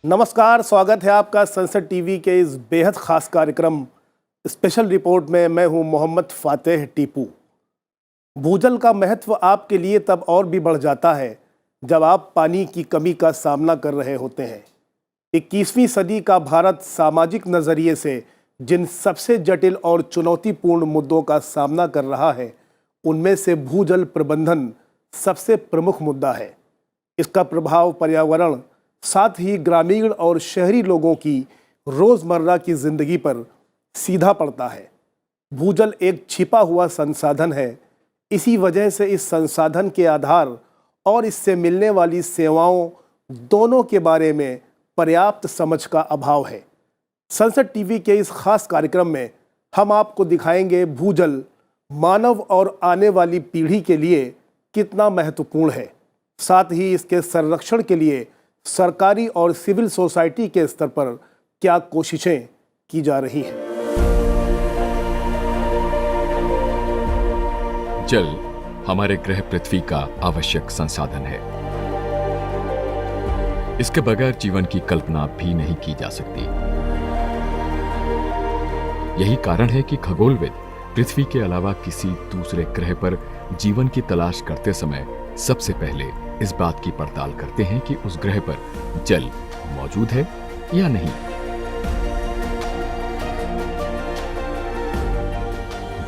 नमस्कार, स्वागत है आपका संसद टीवी के इस बेहद खास कार्यक्रम स्पेशल रिपोर्ट में। मैं हूं मोहम्मद फातेह टीपू। भूजल का महत्व आपके लिए तब और भी बढ़ जाता है जब आप पानी की कमी का सामना कर रहे होते हैं। 21वीं सदी का भारत सामाजिक नज़रिए से जिन सबसे जटिल और चुनौतीपूर्ण मुद्दों का सामना कर रहा है, उनमें से भूजल प्रबंधन सबसे प्रमुख मुद्दा है। इसका प्रभाव पर्यावरण, साथ ही ग्रामीण और शहरी लोगों की रोज़मर्रा की ज़िंदगी पर सीधा पड़ता है। भूजल एक छिपा हुआ संसाधन है। इसी वजह से इस संसाधन के आधार और इससे मिलने वाली सेवाओं दोनों के बारे में पर्याप्त समझ का अभाव है। संसद टीवी के इस खास कार्यक्रम में हम आपको दिखाएंगे भूजल मानव और आने वाली पीढ़ी के लिए कितना महत्वपूर्ण है। साथ ही इसके संरक्षण के लिए सरकारी और सिविल सोसाइटी के स्तर पर क्या कोशिशें की जा रही हैं। जल हमारे ग्रह पृथ्वी का आवश्यक संसाधन है। इसके बगैर जीवन की कल्पना भी नहीं की जा सकती। यही कारण है कि खगोलविद पृथ्वी के अलावा किसी दूसरे ग्रह पर जीवन की तलाश करते समय सबसे पहले इस बात की पड़ताल करते हैं कि उस ग्रह पर जल मौजूद है या नहीं।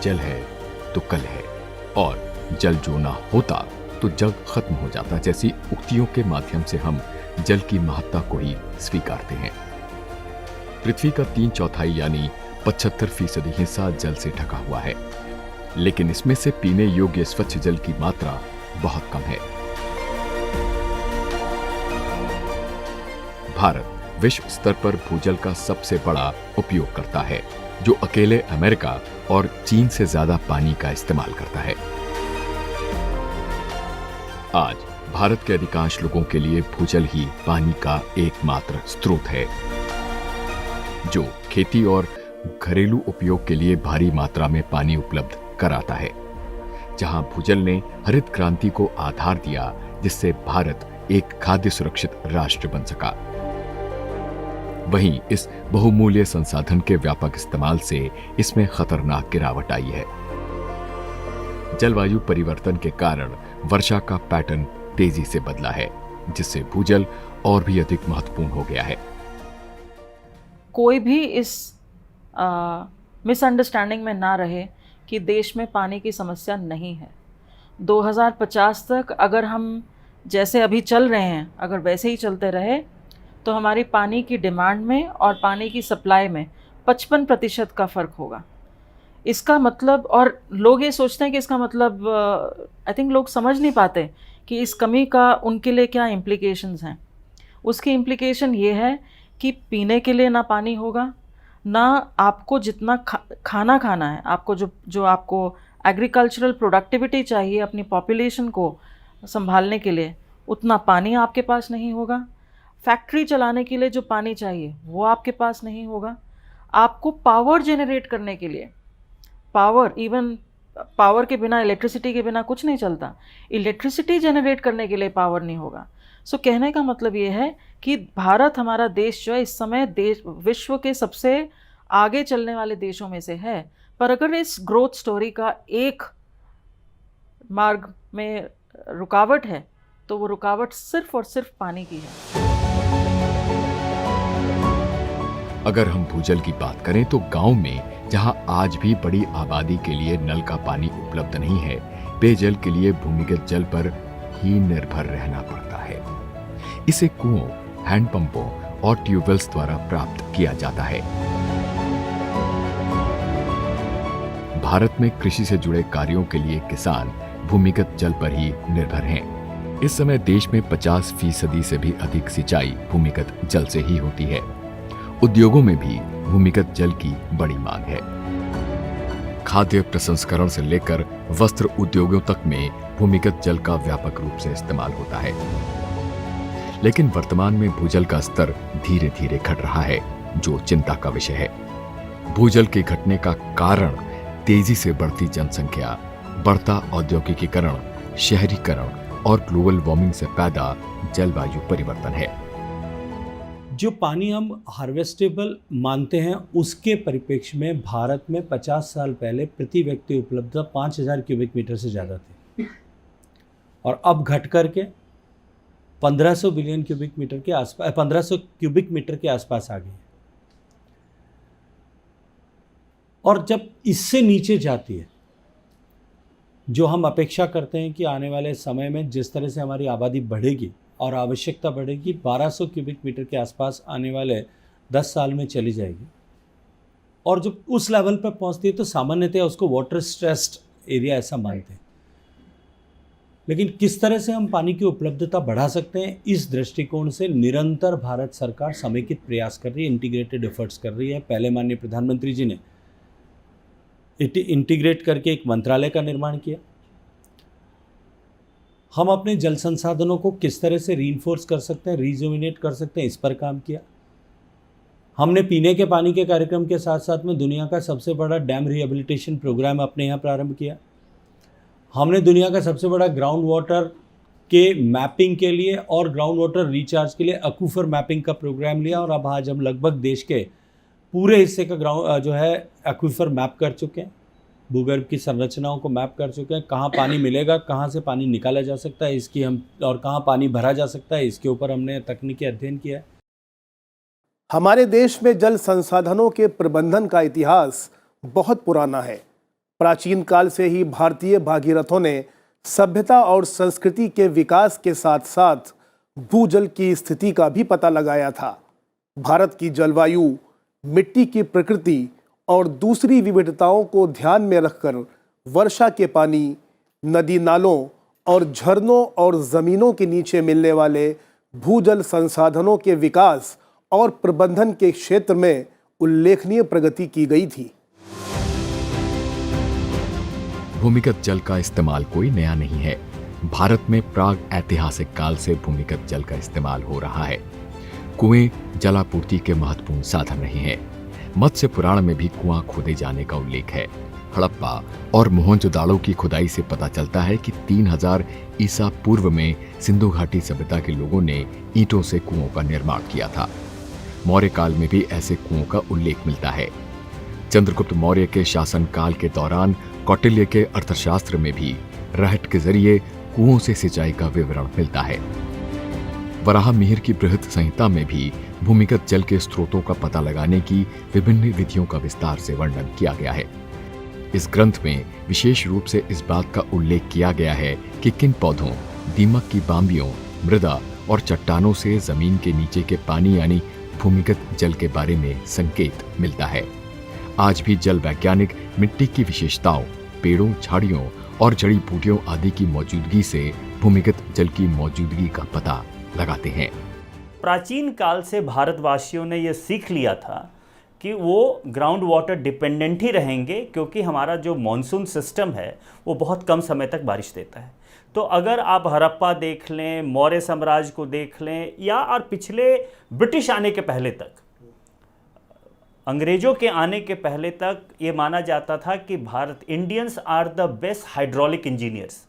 जल है तो कल है, और जल जो ना होता तो जग खत्म हो जाता जैसी उक्तियों के माध्यम से हम जल की महत्ता को ही स्वीकारते हैं। पृथ्वी का 3/4 यानी 75% हिस्सा जल से ढका हुआ है, लेकिन इसमें से पीने योग्य स्वच्छ जल की मात्रा बहुत कम है। भारत विश्व स्तर पर भूजल का सबसे बड़ा उपयोगकर्ता है, जो अकेले अमेरिका और चीन से ज्यादा पानी का इस्तेमाल करता है। आज भारत के अधिकांश लोगों के लिए भूजल ही पानी का एकमात्र स्रोत है, जो खेती और घरेलू उपयोग के लिए भारी मात्रा में पानी उपलब्ध कराता है। जहां भूजल ने हरित क्रांति को आधार दिया, जिससे भारत एक खाद्य सुरक्षित राष्ट्र बन सका, वहीं इस बहुमूल्य संसाधन के व्यापक इस्तेमाल से इसमें खतरनाक गिरावट आई है। जलवायु परिवर्तन के कारण वर्षा का पैटर्न तेजी से बदला है, जिससे भूजल और भी अधिक महत्वपूर्ण हो गया है। कोई भी इस मिसअंडरस्टैंडिंग में ना रहे कि देश में पानी की समस्या नहीं है। 2050 तक अगर हम जैसे अभी चल रहे हैं, अगर वैसे ही चलते रहे, तो हमारी पानी की डिमांड में और पानी की सप्लाई में 55% का फ़र्क होगा। इसका मतलब, और लोग ये सोचते हैं कि इसका मतलब, आई थिंक लोग समझ नहीं पाते कि इस कमी का उनके लिए क्या इम्प्लीकेशंस हैं। उसकी इम्प्लीकेशन ये है कि पीने के लिए ना पानी होगा, ना आपको जितना खाना खाना है, आपको जो आपको एग्रीकल्चरल प्रोडक्टिविटी चाहिए अपनी पॉपुलेशन को संभालने के लिए, उतना पानी आपके पास नहीं होगा। फैक्ट्री चलाने के लिए जो पानी चाहिए वो आपके पास नहीं होगा। आपको पावर जनरेट करने के लिए, इवन पावर के बिना, इलेक्ट्रिसिटी के बिना कुछ नहीं चलता। इलेक्ट्रिसिटी जनरेट करने के लिए पावर नहीं होगा। सो कहने का मतलब ये है कि भारत, हमारा देश जो है, इस समय विश्व के सबसे आगे चलने वाले देशों में से है। पर अगर इस ग्रोथ स्टोरी का एक मार्ग में रुकावट है, तो वो रुकावट सिर्फ और सिर्फ पानी की है। अगर हम भूजल की बात करें तो गांव में, जहां आज भी बड़ी आबादी के लिए नल का पानी उपलब्ध नहीं है, पेयजल के लिए भूमिगत जल पर ही निर्भर रहना पड़ता है। इसे कुओं, हैंडपंपों और ट्यूबवेल्स द्वारा प्राप्त किया जाता है। भारत में कृषि से जुड़े कार्यों के लिए किसान भूमिगत जल पर ही निर्भर हैं। इस समय देश में 50% से भी अधिक सिंचाई भूमिगत जल से ही होती है। उद्योगों में भी भूमिगत जल की बड़ी मांग है। खाद्य प्रसंस्करण से लेकर वस्त्र उद्योगों तक में भूमिगत जल का व्यापक रूप से इस्तेमाल होता है। लेकिन वर्तमान में भूजल का स्तर धीरे धीरे घट रहा है, जो चिंता का विषय है। भूजल के घटने का कारण तेजी से बढ़ती जनसंख्या, बढ़ता औद्योगिकीकरण, शहरीकरण और ग्लोबल वार्मिंग से पैदा जलवायु परिवर्तन है। जो पानी हम हार्वेस्टेबल मानते हैं उसके परिप्रेक्ष्य में भारत में 50 साल पहले प्रति व्यक्ति उपलब्धता 5000 क्यूबिक मीटर से ज़्यादा थी और अब घट करके 1500 बिलियन क्यूबिक मीटर के आसपास 1500 क्यूबिक मीटर के आसपास आ गई। और जब इससे नीचे जाती है, जो हम अपेक्षा करते हैं कि आने वाले समय में जिस तरह से हमारी आबादी बढ़ेगी और आवश्यकता बढ़ेगी, 1200 क्यूबिक मीटर के आसपास आने वाले 10 साल में चली जाएगी। और जब उस लेवल पर पहुंचती है तो सामान्यतः उसको वाटर स्ट्रेस्ड एरिया ऐसा मानते हैं। लेकिन किस तरह से हम पानी की उपलब्धता बढ़ा सकते हैं, इस दृष्टिकोण से निरंतर भारत सरकार समेकित प्रयास कर रही है, इंटीग्रेटेड एफर्ट्स कर रही है। पहले माननीय प्रधानमंत्री जी ने इंटीग्रेट करके एक मंत्रालय का निर्माण किया। हम अपने जल संसाधनों को किस तरह से रीइंफोर्स कर सकते हैं, रिजुविनेट कर सकते हैं, इस पर काम किया। हमने पीने के पानी के कार्यक्रम के साथ साथ में दुनिया का सबसे बड़ा डैम रिहेबिलिटेशन प्रोग्राम अपने यहाँ प्रारंभ किया। हमने दुनिया का सबसे बड़ा ग्राउंड वाटर के मैपिंग के लिए और ग्राउंड वाटर रिचार्ज के लिए अक्यूफर मैपिंग का प्रोग्राम लिया और अब आज हम लगभग देश के पूरे हिस्से का ग्राउंड जो है एक्वीफर मैप कर चुके हैं, भूगर्भ की संरचनाओं को मैप कर चुके हैं। कहाँ पानी मिलेगा, कहाँ से पानी निकाला जा सकता है इसकी हम, और कहाँ पानी भरा जा सकता है, इसके ऊपर हमने तकनीकी अध्ययन किया है। हमारे देश में जल संसाधनों के प्रबंधन का इतिहास बहुत पुराना है। प्राचीन काल से ही भारतीय भागीरथों ने सभ्यता और संस्कृति के विकास के साथ साथ भूजल की स्थिति का भी पता लगाया था। भारत की जलवायु, मिट्टी की प्रकृति और दूसरी विविधताओं को ध्यान में रखकर वर्षा के पानी, नदी नालों और झरनों और ज़मीनों के नीचे मिलने वाले भूजल संसाधनों के विकास और प्रबंधन के क्षेत्र में उल्लेखनीय प्रगति की गई थी। भूमिगत जल का इस्तेमाल कोई नया नहीं है। भारत में प्राग ऐतिहासिक काल से भूमिगत जल का इस्तेमाल हो रहा है। कुएं जलापूर्ति के महत्वपूर्ण साधन रहे हैं। मत्स्य पुराण में भी कुआं खोदे जाने का उल्लेख है। हड़प्पा और मोहनजोदाड़ो की खुदाई से पता चलता है कि 3000 ईसा पूर्व में सिंधु घाटी सभ्यता के लोगों ने ईंटों से कुओं का निर्माण किया था। मौर्य काल में भी ऐसे कुओं का उल्लेख मिलता है। चंद्रगुप्त मौर्य के शासनकाल के दौरान कौटिल्य के अर्थशास्त्र में भी रहट के जरिए कुओं से सिंचाई का विवरण मिलता है। वराह मिहिर की बृहत संहिता में भी भूमिगत जल के स्रोतों का पता लगाने की विभिन्न विधियों का विस्तार से वर्णन किया गया है। इस ग्रंथ में विशेष रूप से इस बात का उल्लेख किया गया है कि किन पौधों, दीमक की बाम्बियों, मृदा और चट्टानों से जमीन के नीचे के पानी यानी भूमिगत जल के बारे में संकेत मिलता है। आज भी जल वैज्ञानिक मिट्टी की विशेषताओं, पेड़ों, झाड़ियों और जड़ी बूटियों आदि की मौजूदगी से भूमिगत जल की मौजूदगी का पता लगाते हैं। प्राचीन काल से भारतवासियों ने यह सीख लिया था कि वो ग्राउंड वाटर डिपेंडेंट ही रहेंगे, क्योंकि हमारा जो मॉनसून सिस्टम है वो बहुत कम समय तक बारिश देता है। तो अगर आप हड़प्पा देख लें, मौर्य साम्राज्य को देख लें, या और पिछले ब्रिटिश आने के पहले तक, अंग्रेजों के आने के पहले तक ये माना जाता था कि Bharat Indians are the best hydraulic engineers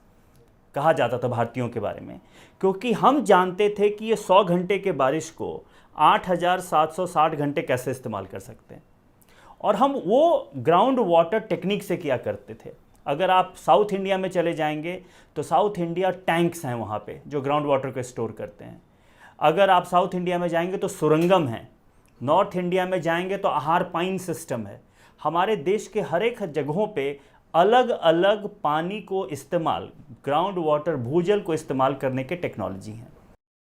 कहा जाता था भारतीयों के बारे में, क्योंकि हम जानते थे कि ये 100 घंटे के बारिश को 8760 घंटे कैसे इस्तेमाल कर सकते हैं। और हम वो ग्राउंड वाटर टेक्निक से किया करते थे। अगर आप साउथ इंडिया में चले जाएंगे तो साउथ इंडिया टैंक्स हैं वहाँ पे जो ग्राउंड वाटर को स्टोर करते हैं। अगर आप साउथ इंडिया में जाएंगे तो सुरंगम है। नॉर्थ इंडिया में जाएंगे तो आहार पाइन सिस्टम है। हमारे देश के हर एक जगहों पे अलग अलग पानी को इस्तेमाल, ग्राउंड वाटर भूजल को इस्तेमाल करने के टेक्नोलॉजी हैं।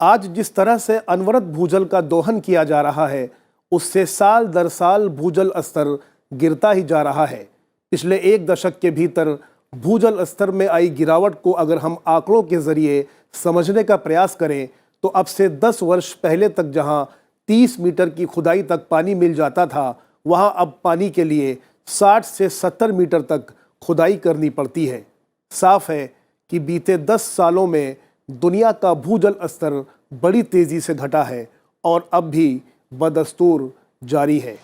आज जिस तरह से अनवरत भूजल का दोहन किया जा रहा है, उससे साल दर साल भूजल स्तर गिरता ही जा रहा है। पिछले एक दशक के भीतर भूजल स्तर में आई गिरावट को अगर हम आंकड़ों के जरिए समझने का प्रयास करें तो अब से 10 वर्ष पहले तक जहां 30 मीटर की खुदाई तक पानी मिल जाता था, वहां अब पानी के लिए 60 से 70 मीटर तक खुदाई करनी पड़ती है। साफ है कि बीते 10 सालों में दुनिया का भूजल स्तर बड़ी तेजी से घटा है और अब भी बदस्तूर जारी है।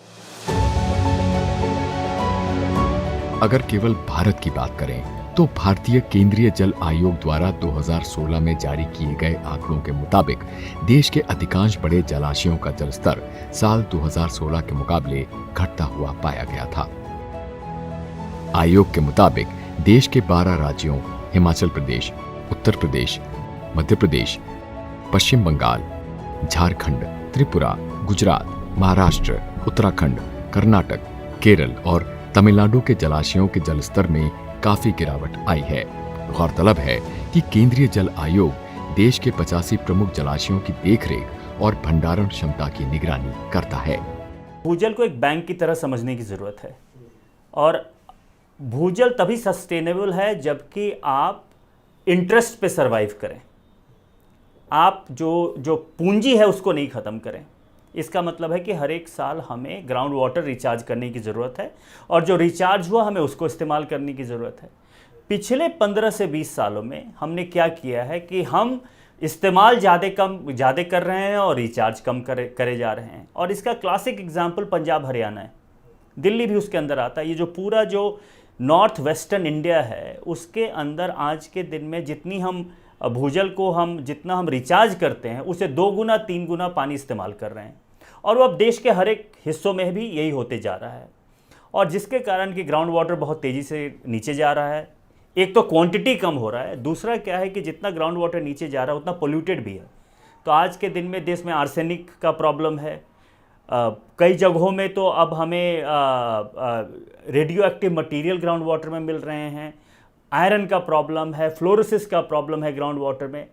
अगर केवल भारत की बात करें तो भारतीय केंद्रीय जल आयोग द्वारा 2016 में जारी किए गए आंकड़ों के मुताबिक देश के अधिकांश बड़े जलाशयों का जलस्तर साल 2016 के मुकाबले घटता हुआ पाया गया था। आयोग के मुताबिक देश के 12 राज्यों हिमाचल प्रदेश, उत्तर प्रदेश, मध्य प्रदेश, पश्चिम बंगाल, झारखंड, त्रिपुरा, गुजरात, महाराष्ट्र, उत्तराखंड, कर्नाटक, केरल और तमिलनाडु के जलाशयों के जलस्तर में काफी गिरावट आई है। गौरतलब है कि केंद्रीय जल आयोग देश के 85 प्रमुख जलाशयों की देखरेख और भंडारण क्षमता की निगरानी करता है। भूजल को एक बैंक की तरह समझने की जरूरत है और भूजल तभी सस्टेनेबल है जबकि आप इंटरेस्ट पे सरवाइव करें, आप जो पूंजी है उसको नहीं ख़त्म करें। इसका मतलब है कि हर एक साल हमें ग्राउंड वाटर रिचार्ज करने की ज़रूरत है और जो रिचार्ज हुआ हमें उसको इस्तेमाल करने की ज़रूरत है। पिछले 15 से 20 सालों में हमने क्या किया है कि हम इस्तेमाल ज़्यादा कर रहे हैं और रिचार्ज कम करे जा रहे हैं। और इसका क्लासिक एग्जाम्पल पंजाब हरियाणा है, दिल्ली भी उसके अंदर आता है। ये जो पूरा जो नॉर्थ वेस्टर्न इंडिया है उसके अंदर आज के दिन में भूजल को जितना हम रिचार्ज करते हैं उसे 2 गुना 3 गुना पानी इस्तेमाल कर रहे हैं और वो अब देश के हर एक हिस्सों में भी यही होते जा रहा है। और जिसके कारण कि ग्राउंड वाटर बहुत तेज़ी से नीचे जा रहा है। एक तो क्वांटिटी कम हो रहा है, दूसरा क्या है कि जितना ग्राउंड वाटर नीचे जा रहा है उतना पोल्यूटेड भी है। तो आज के दिन में देश में आर्सेनिक का प्रॉब्लम है, कई जगहों में तो अब हमें radio active material ground water में मिल रहे हैं, आयरन का प्रॉब्लम है, फ्लोरोसिस का प्रॉब्लम है ग्राउंड वाटर में।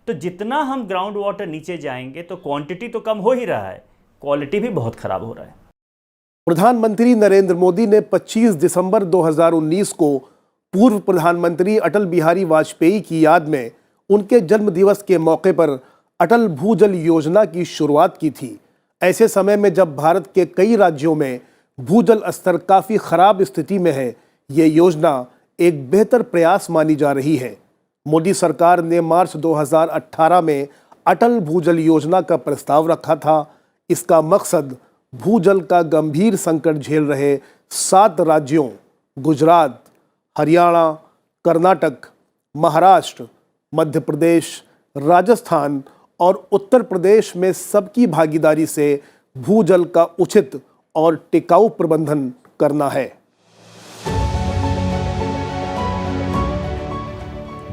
तो जितना हम ग्राउंड वाटर नीचे जाएंगे तो क्वांटिटी तो कम हो ही रहा है, क्वालिटी भी बहुत ख़राब हो रहा है। प्रधानमंत्री नरेंद्र मोदी ने 25 दिसंबर 2019 को पूर्व प्रधानमंत्री अटल बिहारी वाजपेयी की याद में उनके जन्म दिवस के मौके पर अटल भूजल योजना की शुरुआत की थी। ऐसे समय में जब भारत के कई राज्यों में भूजल स्तर काफ़ी खराब स्थिति में है, ये योजना एक बेहतर प्रयास मानी जा रही है। मोदी सरकार ने मार्च 2018 में अटल भूजल योजना का प्रस्ताव रखा था। इसका मकसद भूजल का गंभीर संकट झेल रहे 7 राज्यों गुजरात, हरियाणा, कर्नाटक, महाराष्ट्र, मध्य प्रदेश, राजस्थान और उत्तर प्रदेश में सबकी भागीदारी से भूजल का उचित और टिकाऊ प्रबंधन करना है।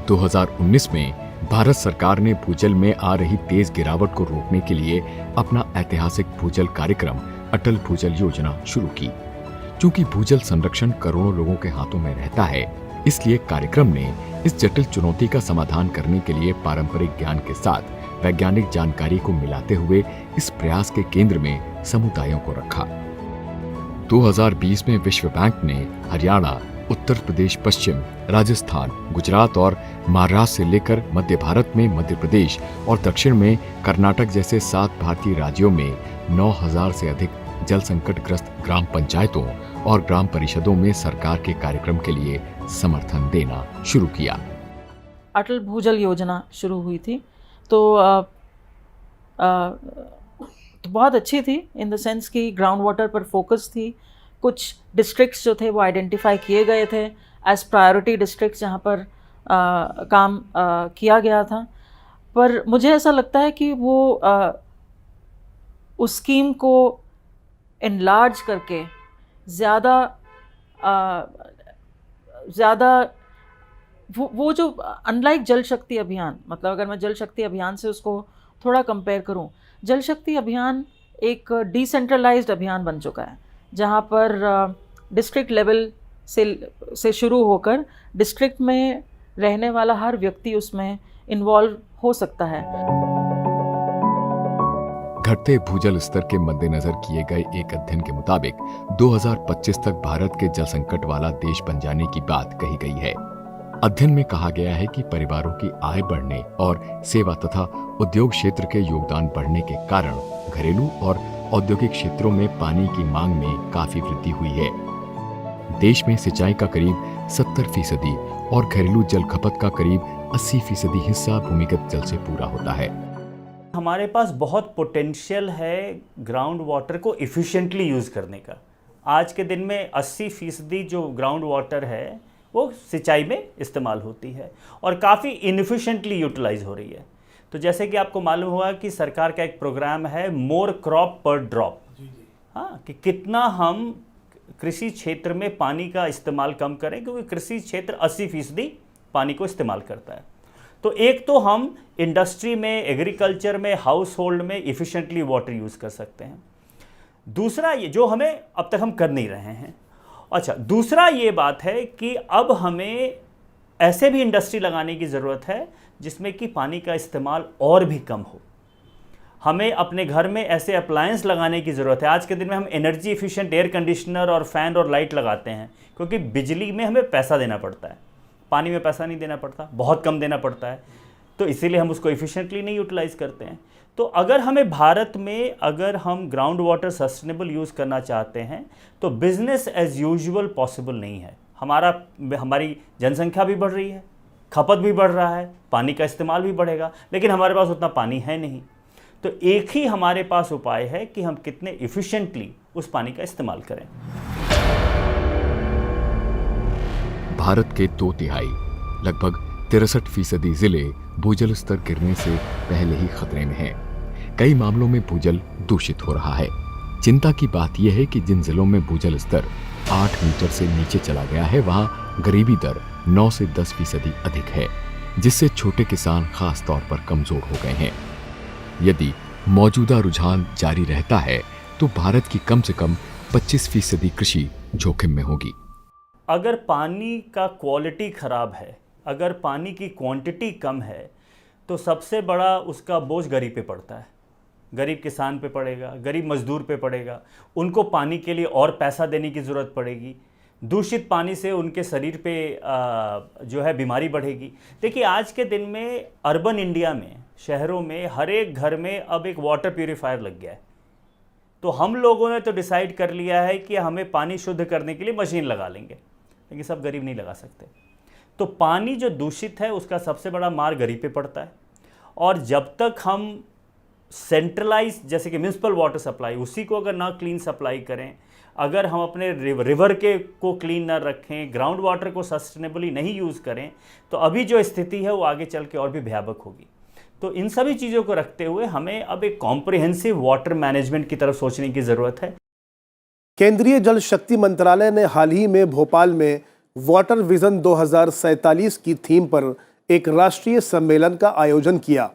2019 में भारत सरकार ने भूजल में आ रही तेज गिरावट को रोकने के लिए अपना ऐतिहासिक भूजल कार्यक्रम अटल भूजल योजना शुरू की। चूंकि भूजल संरक्षण करोड़ों लोगों के हाथों में रहता है, इसलिए कार्यक्रम ने इस जटिल चुनौती का समाधान करने के लिए पारंपरिक ज्ञान के साथ वैज्ञानिक जानकारी को मिलाते हुए इस प्रयास के केंद्र में समुदायों को रखा। 2020 में विश्व बैंक ने हरियाणा, उत्तर प्रदेश पश्चिम, राजस्थान, गुजरात और महाराष्ट्र से लेकर मध्य भारत में मध्य प्रदेश और दक्षिण में कर्नाटक जैसे 7 भारतीय राज्यों में 9,000 से अधिक जल संकटग्रस्त ग्राम पंचायतों और ग्राम परिषदों में सरकार के कार्यक्रम के लिए समर्थन देना शुरू किया। अटल भूजल योजना शुरू हुई थी तो बहुत अच्छी थी इन द सेंस कि ग्राउंड वाटर पर फोकस थी। कुछ डिस्ट्रिक्ट्स जो थे वो आइडेंटिफाई किए गए थे एज प्रायोरिटी डिस्ट्रिक्ट्स जहाँ पर काम किया गया था। पर मुझे ऐसा लगता है कि वो उस स्कीम को एनलार्ज करके ज़्यादा वो जो अनलाइक जल शक्ति अभियान, मतलब अगर मैं जल शक्ति अभियान से उसको थोड़ा कंपेयर करूं, जल शक्ति अभियान एक डिसेंट्रलाइज्ड अभियान बन चुका है जहां पर डिस्ट्रिक्ट लेवल से शुरू होकर डिस्ट्रिक्ट में रहने वाला हर व्यक्ति उसमें इन्वॉल्व हो सकता है। घटते भूजल स्तर के मद्देनजर किए गए एक अध्ययन के मुताबिक 2025 तक भारत के जल संकट वाला देश बन जाने की बात कही गई है। अध्ययन में कहा गया है कि परिवारों की आय बढ़ने और सेवा तथा उद्योग क्षेत्र के योगदान बढ़ने के कारण घरेलू और औद्योगिक क्षेत्रों में पानी की मांग में काफी वृद्धि हुई है। देश में सिंचाई का करीब 70% और घरेलू जल खपत का करीब 80% हिस्सा भूमिगत जल से पूरा होता है। हमारे पास बहुत पोटेंशियल है ग्राउंड वाटर को इफ़िशिएंटली यूज़ करने का। आज के दिन में 80% जो ग्राउंड वाटर है वो सिंचाई में इस्तेमाल होती है और काफ़ी इनफिशिएंटली यूटिलाइज हो रही है। तो जैसे कि आपको मालूम हुआ कि सरकार का एक प्रोग्राम है मोर क्रॉप पर ड्रॉप, हाँ, कि कितना हम कृषि क्षेत्र में पानी का इस्तेमाल कम करें, क्योंकि कृषि क्षेत्र 80% पानी को इस्तेमाल करता है। तो एक तो हम इंडस्ट्री में, एग्रीकल्चर में, हाउस होल्ड में इफ़िशेंटली वाटर यूज़ कर सकते हैं। दूसरा ये जो हमें अब तक हम कर नहीं रहे हैं। अच्छा, दूसरा ये बात है कि अब हमें ऐसे भी इंडस्ट्री लगाने की ज़रूरत है जिसमें कि पानी का इस्तेमाल और भी कम हो। हमें अपने घर में ऐसे अप्लायंस लगाने की ज़रूरत है। आज के दिन में हम एनर्जी एफिशिएंट एयर कंडीशनर और फ़ैन और लाइट लगाते हैं, क्योंकि बिजली में हमें पैसा देना पड़ता है, पानी में पैसा नहीं देना पड़ता, बहुत कम देना पड़ता है। तो इसीलिए हम उसको एफिशिएंटली नहीं यूटिलाइज़ करते हैं। तो अगर हमें भारत में अगर हम ग्राउंड वाटर सस्टेनेबल यूज़ करना चाहते हैं तो बिज़नेस एज यूजुअल पॉसिबल नहीं है। हमारी जनसंख्या भी बढ़ रही है, खपत भी बढ़ रहा है, पानी का इस्तेमाल भी बढ़ेगा, लेकिन हमारे पास उतना पानी है नहीं। तो एक ही हमारे पास उपाय है कि हम कितने इफ़िशिएंटली उस पानी का इस्तेमाल करें। भारत के 2/3 लगभग 63% जिले भूजल स्तर गिरने से पहले ही खतरे में हैं। कई मामलों में भूजल दूषित हो रहा है। चिंता की बात यह है कि जिन जिलों में भूजल स्तर 8 मीटर से नीचे चला गया है, वहां गरीबी दर 9 से 10% अधिक है, जिससे छोटे किसान खास तौर पर कमजोर हो गए हैं। यदि मौजूदा रुझान जारी रहता है तो भारत की कम से कम 25% कृषि जोखिम में होगी। अगर पानी का क्वालिटी खराब है, अगर पानी की क्वांटिटी कम है, तो सबसे बड़ा उसका बोझ गरीब पे पड़ता है। गरीब किसान पे पड़ेगा, गरीब मजदूर पे पड़ेगा, उनको पानी के लिए और पैसा देने की ज़रूरत पड़ेगी। दूषित पानी से उनके शरीर पे जो है बीमारी बढ़ेगी। देखिए, आज के दिन में अर्बन इंडिया में, शहरों में हर एक घर में अब एक वाटर प्यूरीफायर लग गया है। तो हम लोगों ने तो डिसाइड कर लिया है कि हमें पानी शुद्ध करने के लिए मशीन लगा लेंगे, लेकिन सब गरीब नहीं लगा सकते। तो पानी जो दूषित है उसका सबसे बड़ा मार गरीब पे पड़ता है। और जब तक हम सेंट्रलाइज, जैसे कि म्यूनसिपल वाटर सप्लाई, उसी को अगर ना क्लीन सप्लाई करें, अगर हम अपने रिवर को क्लीन ना रखें, ग्राउंड वाटर को सस्टेनेबली नहीं यूज़ करें, तो अभी जो स्थिति है वो आगे चल के और भी भयावह होगी। तो इन सभी चीज़ों को रखते हुए हमें अब एक कॉम्प्रिहेंसिव वाटर मैनेजमेंट की तरफ सोचने की ज़रूरत है। केंद्रीय जल शक्ति मंत्रालय ने हाल ही में भोपाल में वाटर विजन 2047 की थीम पर एक राष्ट्रीय सम्मेलन का आयोजन किया।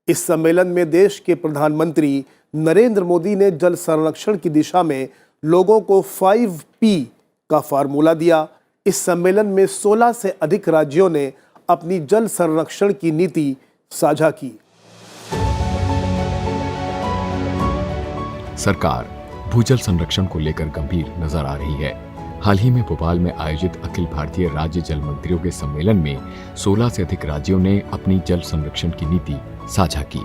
इस सम्मेलन में देश के प्रधानमंत्री नरेंद्र मोदी ने जल संरक्षण की दिशा में लोगों को 5P का फार्मूला दिया। इस सम्मेलन में 16 से अधिक राज्यों ने अपनी जल संरक्षण की नीति साझा की। सरकार भूजल संरक्षण को लेकर गंभीर नजर आ रही है। हाल ही में भोपाल में आयोजित अखिल भारतीय राज्य जल मंत्रियों के सम्मेलन में 16 से अधिक राज्यों ने अपनी जल संरक्षण की नीति साझा की।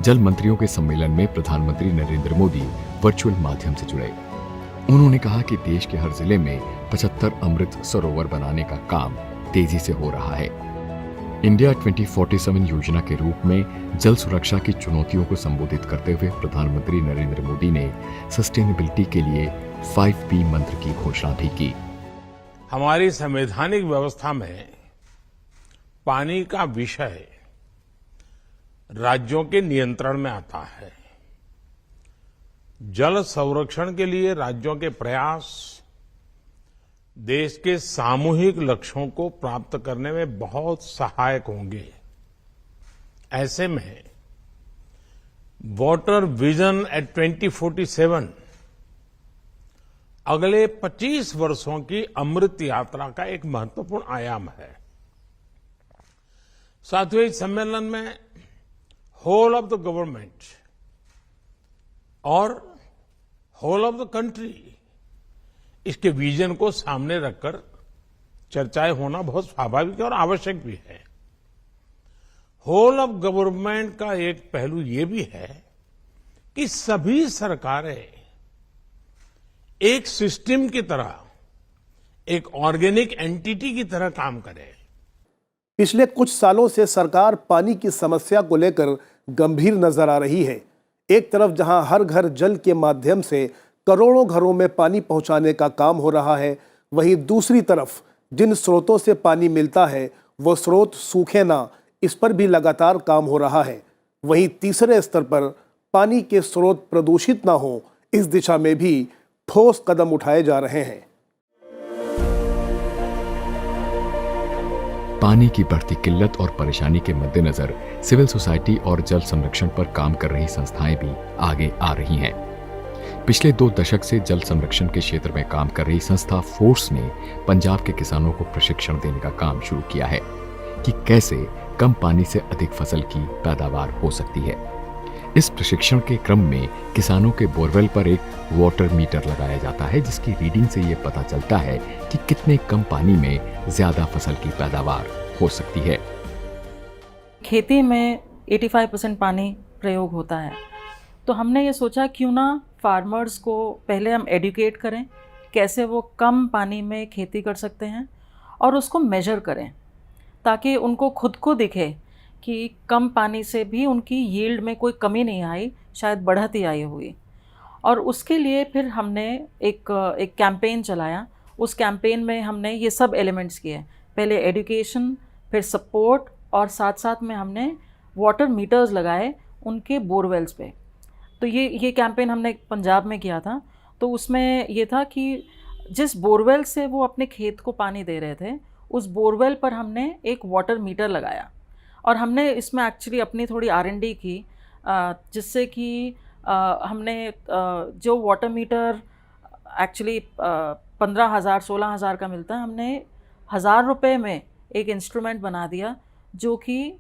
जल मंत्रियों के सम्मेलन में प्रधानमंत्री नरेंद्र मोदी वर्चुअल माध्यम से जुड़े। उन्होंने कहा कि देश के हर जिले में 75 अमृत सरोवर बनाने का काम तेजी से हो रहा है। इंडिया 2047 योजना के रूप में जल सुरक्षा की चुनौतियों को संबोधित करते हुए प्रधानमंत्री नरेंद्र मोदी ने सस्टेनेबिलिटी के लिए 5P मंत्र की घोषणा भी की। हमारी संवैधानिक व्यवस्था में पानी का विषय राज्यों के नियंत्रण में आता है। जल संरक्षण के लिए राज्यों के प्रयास देश के सामूहिक लक्ष्यों को प्राप्त करने में बहुत सहायक होंगे। ऐसे में वाटर विजन एट 2047 अगले 25 वर्षों की अमृत यात्रा का एक महत्वपूर्ण आयाम है। साथियों, इस सम्मेलन में होल ऑफ द गवर्नमेंट और होल ऑफ द कंट्री, इसके विजन को सामने रखकर चर्चाएं होना बहुत स्वाभाविक और आवश्यक भी है। होल ऑफ गवर्नमेंट का एक पहलू ये भी है कि सभी सरकारें एक सिस्टम की तरह, एक ऑर्गेनिक एंटिटी की तरह काम करें। पिछले कुछ सालों से सरकार पानी की समस्या को लेकर गंभीर नजर आ रही है। एक तरफ जहां हर घर जल के माध्यम से करोड़ों घरों में पानी पहुंचाने का काम हो रहा है, वहीं दूसरी तरफ जिन स्रोतों से पानी मिलता है वो स्रोत सूखे ना, इस पर भी लगातार काम हो रहा है। वहीं तीसरे स्तर पर पानी के स्रोत प्रदूषित ना हो, इस दिशा में भी ठोस कदम उठाए जा रहे हैं। पानी की बढ़ती किल्लत और परेशानी के मद्देनजर सिविल सोसाइटी और जल संरक्षण पर काम कर रही संस्थाएं भी आगे आ रही हैं। पिछले 2 दशक से जल संरक्षण के क्षेत्र में काम कर रही संस्था फोर्स ने पंजाब के किसानों को प्रशिक्षण देने का काम शुरू किया है कि कैसे कम पानी से अधिक फसल की पैदावार हो सकती है। इस प्रशिक्षण के क्रम में किसानों के बोरवेल पर एक वाटर मीटर लगाया जाता है, जिसकी रीडिंग से ये पता चलता है कि कितने कम पानी में ज्यादा फसल की पैदावार हो सकती है। खेती में 85% पानी प्रयोग होता है, तो हमने ये सोचा क्यों ना फार्मर्स को पहले हम एडुकेट करें कैसे वो कम पानी में खेती कर सकते हैं और उसको मेजर करें ताकि उनको खुद को दिखे कि कम पानी से भी उनकी यील्ड में कोई कमी नहीं आई, शायद बढ़त ही आई हुई। और उसके लिए फिर हमने एक कैंपेन चलाया। उस कैंपेन में हमने ये सब एलिमेंट्स किए, पहले एजुकेशन, फिर सपोर्ट और साथ साथ में हमने वाटर मीटर्स लगाए उनके बोरवेल्स पे। तो ये कैंपेन हमने पंजाब में किया था। तो उसमें ये था कि जिस बोरवेल से वो अपने खेत को पानी दे रहे थे, उस बोरवेल पर हमने एक वाटर मीटर लगाया और हमने इसमें एक्चुअली अपनी थोड़ी R&D की, जिससे कि हमने जो वाटर मीटर एक्चुअली 15,000 16,000 का मिलता है, हमने 1,000 रुपये में एक इंस्ट्रूमेंट बना दिया जो कि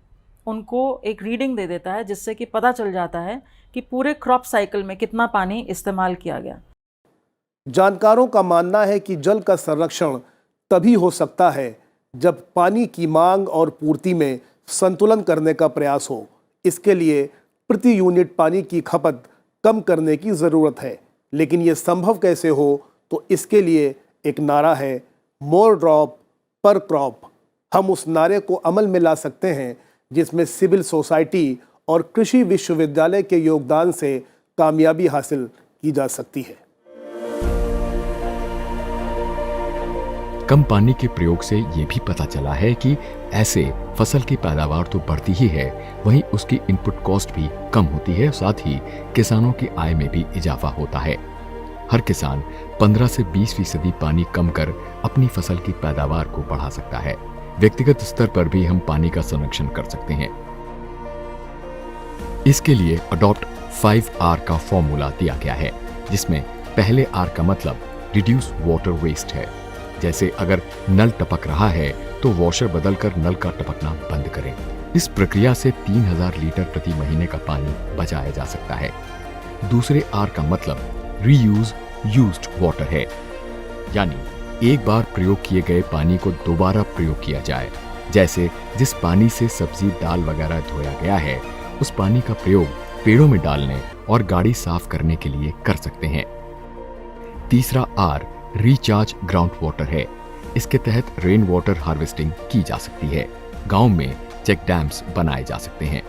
उनको एक रीडिंग दे देता है, जिससे कि पता चल जाता है कि पूरे क्रॉप साइकिल में कितना पानी इस्तेमाल किया गया। जानकारों का मानना है कि जल का संरक्षण तभी हो सकता है जब पानी की मांग और पूर्ति में संतुलन करने का प्रयास हो। इसके लिए प्रति यूनिट पानी की खपत कम करने की ज़रूरत है, लेकिन ये संभव कैसे हो, तो इसके लिए एक नारा है, मोर ड्रॉप पर क्रॉप। हम उस नारे को अमल में ला सकते हैं जिसमें सिविल सोसाइटी और कृषि विश्वविद्यालय के योगदान से कामयाबी हासिल की जा सकती है। कम पानी के प्रयोग से ये भी पता चला है कि ऐसे फसल की पैदावार तो बढ़ती ही है, वहीं उसकी इनपुट कॉस्ट भी कम होती है, साथ ही किसानों की आय में भी इजाफा होता है। हर किसान 15 से 20% पानी कम कर अपनी फसल की पैदावार को बढ़ा सकता है। व्यक्तिगत स्तर पर भी हम पानी का संरक्षण कर सकते हैं। इसके लिए अडॉप्ट 5R का फॉर्मूला दिया गया है, जिसमें पहले R का मतलब रिड्यूस वाटर वेस्ट है। जैसे अगर नल टपक रहा है तो वॉशर बदलकर नल का टपकना बंद करें। इस प्रक्रिया से 3000 लीटर प्रति महीने का पानी बचाया जा सकता है। दूसरे R का मतलब रीयूज यूज्ड वाटर है, यानी एक बार प्रयोग किए गए पानी को दोबारा प्रयोग किया जाए। जैसे जिस पानी से सब्जी दाल वगैरह धोया गया है, उस पानी का प्रयोग पेड़ों में डालने और गाड़ी साफ करने के लिए कर सकते हैं। तीसरा R रिचार्ज ग्राउंड वाटर है। इसके तहत रेन वाटर हार्वेस्टिंग की जा सकती है। गांव में चेक डैम्स बनाए जा सकते हैं।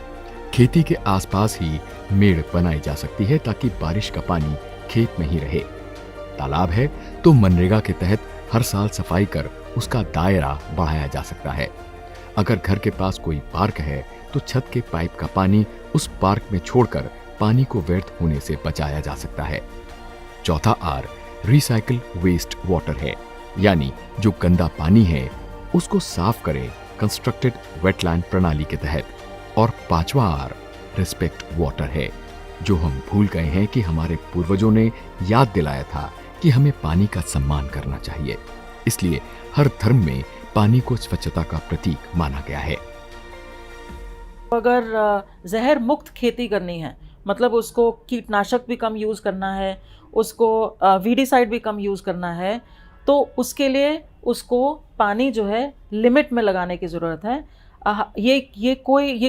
खेती के आसपास ही मेड़ बनाई जा सकती है ताकि बारिश का पानी खेत में ही रहे। तालाब है तो मनरेगा के तहत हर साल सफाई कर उसका दायरा बढ़ाया जा सकता है। अगर घर के पास कोई पार्क है तो छत के पाइप का पानी उस पार्क में छोड़कर पानी को व्यर्थ होने से बचाया जा सकता है। चौथा R रिसाइकिल वेस्ट वाटर है, यानी जो गंदा पानी है उसको साफ करें कंस्ट्रक्टेड वेटलैंड प्रणाली के तहत। और पांचवा R रिस्पेक्ट वाटर है, जो हम भूल गए हैं कि हमारे पूर्वजों ने याद दिलाया था कि हमें पानी का सम्मान करना चाहिए। इसलिए हर धर्म में पानी को स्वच्छता का प्रतीक माना गया है। अगर जहर मुक्त खेती करनी है, मतलब उसको कीटनाशक भी कम यूज़ करना है, उसको वीडिसाइड भी कम यूज़ करना है, तो उसके लिए उसको पानी जो है लिमिट में लगाने की ज़रूरत है। ये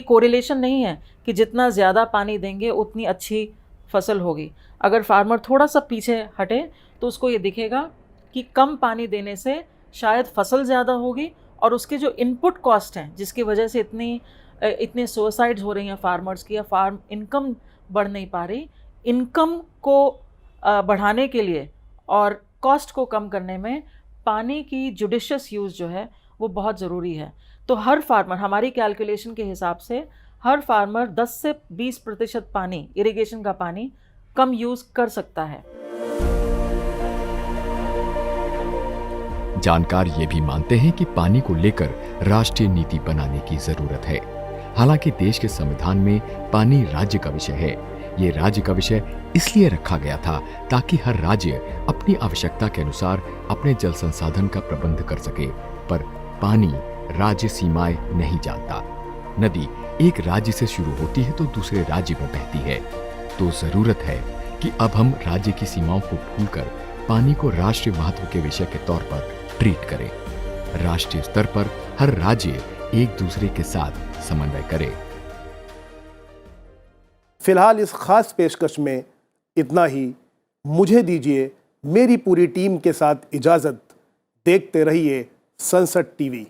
कोरिलेशन नहीं है कि जितना ज़्यादा पानी देंगे उतनी अच्छी फसल होगी। अगर फार्मर थोड़ा सा पीछे हटे तो उसको ये दिखेगा कि कम पानी देने से शायद फसल ज़्यादा होगी और उसके जो इनपुट कॉस्ट हैं, जिसकी वजह से इतने सुसाइड्स हो रही हैं फार्मर्स की, या फार्म इनकम बढ़ नहीं पा रही, इनकम को बढ़ाने के लिए और कॉस्ट को कम करने में पानी की जुडिशियस यूज़ जो है वो बहुत ज़रूरी है। तो हर फार्मर, हमारी कैलकुलेशन के हिसाब से हर फार्मर 10 से 20% पानी, इरिगेशन का पानी कम यूज़ कर सकता है। जानकार ये भी मानते हैं कि पानी को लेकर राष्ट्रीय नीति बनाने की जरूरत है। हालांकि देश के संविधान में पानी राज्य का विषय है। ये राज्य का विषय इसलिए रखा गया था ताकि हर राज्य अपनी आवश्यकता के अनुसार अपने जल संसाधन का प्रबंध कर सके। पर पानी राज्य सीमाएं नहीं जानता। नदी एक राज्य से शुरू होती है तो दूसरे राज्य में बहती है। तो जरूरत है कि अब हम राज्य की सीमाओं को भूलकर पानी को राष्ट्रीय महत्व के विषय के तौर पर ट्रीट करें। राष्ट्रीय स्तर पर हर राज्य एक दूसरे के साथ समन्वय करे। फिलहाल इस खास पेशकश में इतना ही। मुझे दीजिए मेरी पूरी टीम के साथ इजाज़त। देखते रहिए संसद टीवी।